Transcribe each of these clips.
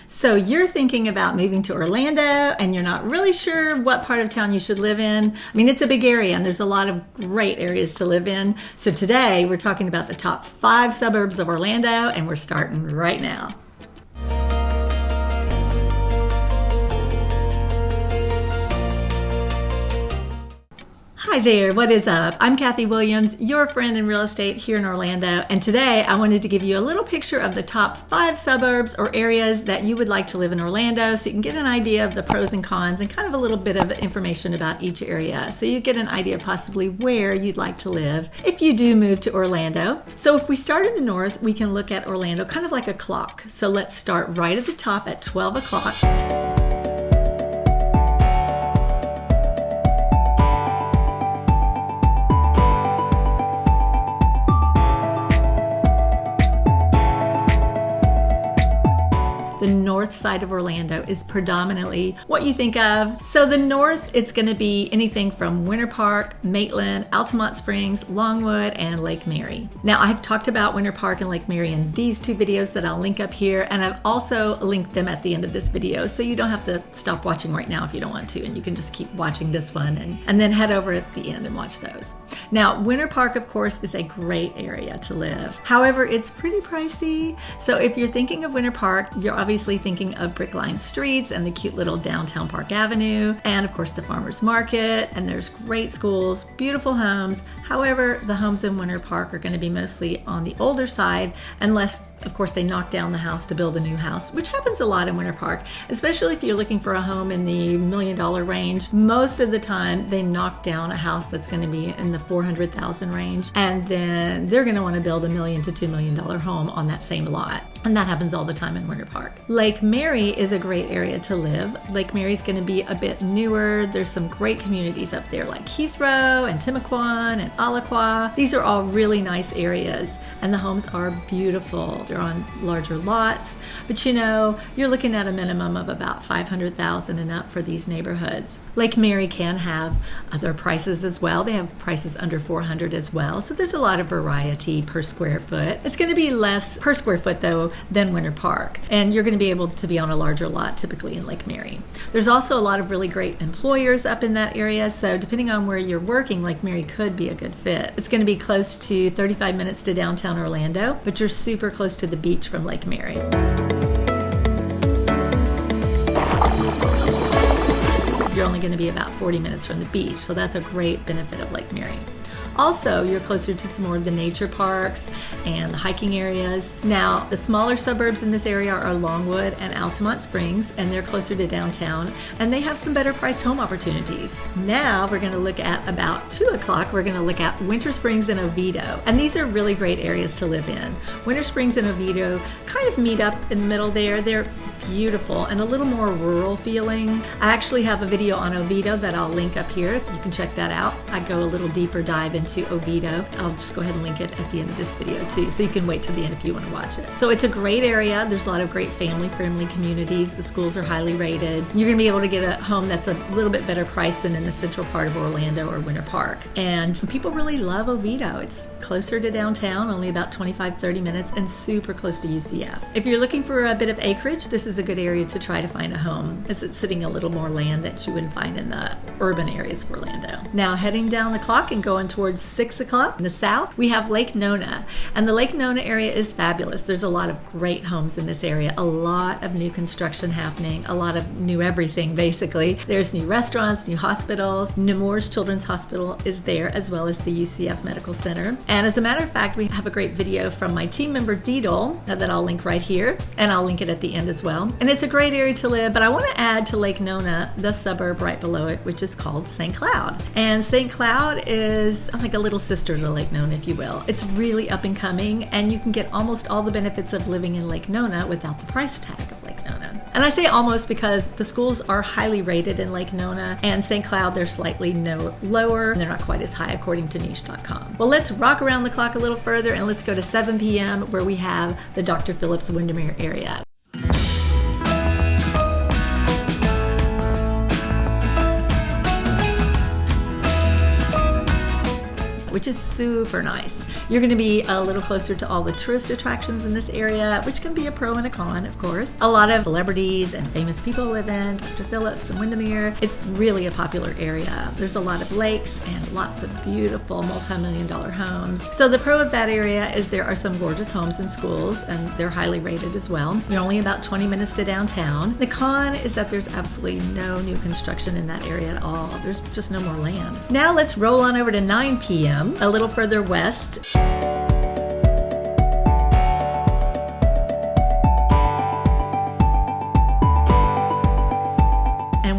So you're thinking about moving to Orlando and you're not really sure what part of town you should live in. I mean, it's a big area and there's a lot of great areas to live in. So today we're talking about the top 5 suburbs of Orlando and we're starting right now. Hi there, what is up? I'm Kathy Williams, your friend in real estate here in Orlando, and today I wanted to give you a little picture of the top 5 suburbs or areas that you would like to live in Orlando so you can get an idea of the pros and cons and kind of a little bit of information about each area so you get an idea possibly where you'd like to live if you do move to Orlando. So if we start in the north, we can look at Orlando kind of like a clock. So let's start right at the top at 12 o'clock. The north side of Orlando is predominantly what you think of. So the north, it's going to be anything from Winter Park, Maitland, Altamont Springs, Longwood, and Lake Mary. Now, I've talked about Winter Park and Lake Mary in these 2 videos that I'll link up here, and I've also linked them at the end of this video, so you don't have to stop watching right now if you don't want to, and you can just keep watching this one and then head over at the end and watch those. Now, Winter Park, of course, is a great area to live. However, it's pretty pricey. So if you're thinking of Winter Park, you're obviously thinking of brick-lined streets and the cute little downtown Park Avenue, and of course the farmers market, and there's great schools, beautiful homes. However, the homes in Winter Park are going to be mostly on the older side, unless of course they knock down the house to build a new house, which happens a lot in Winter Park, especially if you're looking for a home in the $1 million range. Most of the time they knock down a house that's going to be in the $400,000 range, and then they're going to want to build $1 million to $2 million home on that same lot, and that happens all the time in Winter Park. Lake Mary is a great area to live. Lake Mary's going to be a bit newer. There's some great communities up there like Heathrow and Timaquan and Alaqua. These are all really nice areas, and the homes are beautiful. They're on larger lots, but you know, you're looking at a minimum of about $500,000 and up for these neighborhoods. Lake Mary can have other prices as well. They have prices under $400 as well, so there's a lot of variety per square foot. It's going to be less per square foot though than Winter Park, and you're going to be able to be on a larger lot typically in Lake Mary. There's also a lot of really great employers up in that area, so depending on where you're working, Lake Mary could be a good fit. It's going to be close to 35 minutes to downtown Orlando, but you're super close to the beach from Lake Mary. You're only going to be about 40 minutes from the beach, so that's a great benefit of Lake Mary. Also, you're closer to some more of the nature parks and the hiking areas. Now, the smaller suburbs in this area are Longwood and Altamont Springs, and they're closer to downtown, and they have some better priced home opportunities. Now, we're going to look at about 2 o'clock, we're going to look at Winter Springs and Oviedo, and these are really great areas to live in. Winter Springs and Oviedo kind of meet up in the middle there. They're beautiful and a little more rural feeling. I actually have a video on Oviedo that I'll link up here. You can check that out. I go a little deeper dive into Oviedo. I'll just go ahead and link it at the end of this video too, so you can wait till the end if you want to watch it. So it's a great area. There's a lot of great family-friendly communities. The schools are highly rated. You're going to be able to get a home that's a little bit better priced than in the central part of Orlando or Winter Park. And people really love Oviedo. It's closer to downtown, only about 25-30 minutes, and super close to UCF. If you're looking for a bit of acreage, this is a good area to try to find a home, as it's sitting a little more land that you wouldn't find in the urban areas of Orlando. Now, heading down the clock and going towards 6 o'clock in the south, we have Lake Nona, and the Lake Nona area is fabulous. There's a lot of great homes in this area, a lot of new construction happening, a lot of new everything basically. There's new restaurants, new hospitals. Nemours Children's Hospital is there, as well as the UCF Medical Center. And as a matter of fact, we have a great video from my team member Deedle that I'll link right here, and I'll link it at the end as well. And it's a great area to live, but I want to add to Lake Nona the suburb right below it, which is called St. Cloud. And St. Cloud is like a little sister to Lake Nona, if you will. It's really up and coming, and you can get almost all the benefits of living in Lake Nona without the price tag of Lake Nona. And I say almost because the schools are highly rated in Lake Nona, and St. Cloud, they're slightly lower, and they're not quite as high according to niche.com. Well, let's rock around the clock a little further, and let's go to 7 p.m. where we have the Dr. Phillips Windermere area. which is super nice. You're going to be a little closer to all the tourist attractions in this area, which can be a pro and a con, of course. A lot of celebrities and famous people live in, Dr. Phillips and Windermere. It's really a popular area. There's a lot of lakes and lots of beautiful multi-million-dollar homes. So the pro of that area is there are some gorgeous homes and schools, and they're highly rated as well. You're only about 20 minutes to downtown. The con is that there's absolutely no new construction in that area at all. There's just no more land. Now let's roll on over to 9 p.m. a little further west.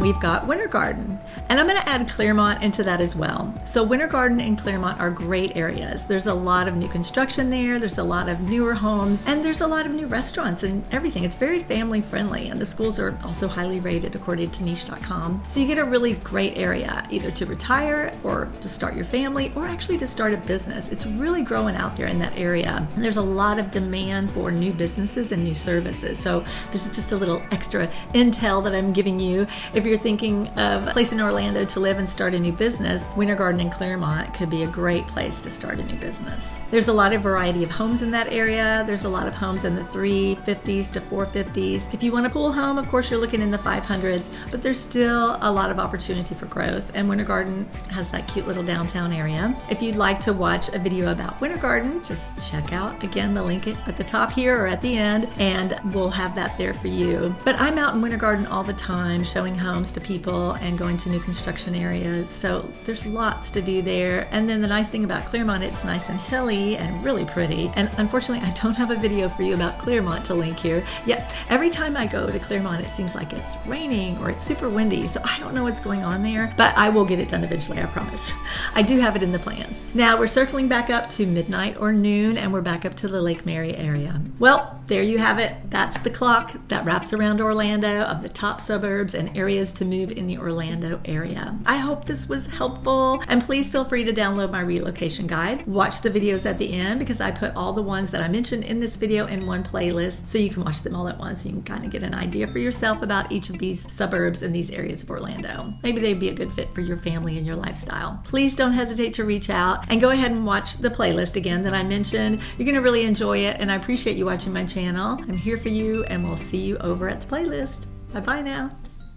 We've got Winter Garden, and I'm going to add Claremont into that as well. So Winter Garden and Claremont are great areas. There's a lot of new construction there, there's a lot of newer homes, and there's a lot of new restaurants and everything. It's very family friendly, and the schools are also highly rated according to niche.com. So you get a really great area either to retire or to start your family or actually to start a business. It's really growing out there in that area. And there's a lot of demand for new businesses and new services. So this is just a little extra intel that I'm giving you. If you're thinking of a place in Orlando to live and start a new business, Winter Garden in Claremont could be a great place to start a new business. There's a lot of variety of homes in that area. There's a lot of homes in the 350s to 450s. If you want a pool home, of course, you're looking in the 500s, but there's still a lot of opportunity for growth, and Winter Garden has that cute little downtown area. If you'd like to watch a video about Winter Garden, just check out, again, the link at the top here or at the end, and we'll have that there for you. But I'm out in Winter Garden all the time showing homes to people and going to new construction areas, so there's lots to do there. And then the nice thing about Claremont, it's nice and hilly and really pretty. And unfortunately, I don't have a video for you about Claremont to link here. Yet every time I go to Claremont, it seems like it's raining or it's super windy, so I don't know what's going on there, but I will get it done eventually, I promise. I do have it in the plans. Now we're circling back up to midnight or noon, and we're back up to the Lake Mary area. Well, there you have it. That's the clock that wraps around Orlando of the top suburbs and areas to move in the Orlando area. I hope this was helpful, and please feel free to download my relocation guide. Watch the videos at the end because I put all the ones that I mentioned in this video in one playlist, so you can watch them all at once. You can kind of get an idea for yourself about each of these suburbs and these areas of Orlando. Maybe they'd be a good fit for your family and your lifestyle. Please don't hesitate to reach out and go ahead and watch the playlist again that I mentioned. You're going to really enjoy it, and I appreciate you watching my channel. I'm here for you, and we'll see you over at the playlist. Bye-bye now.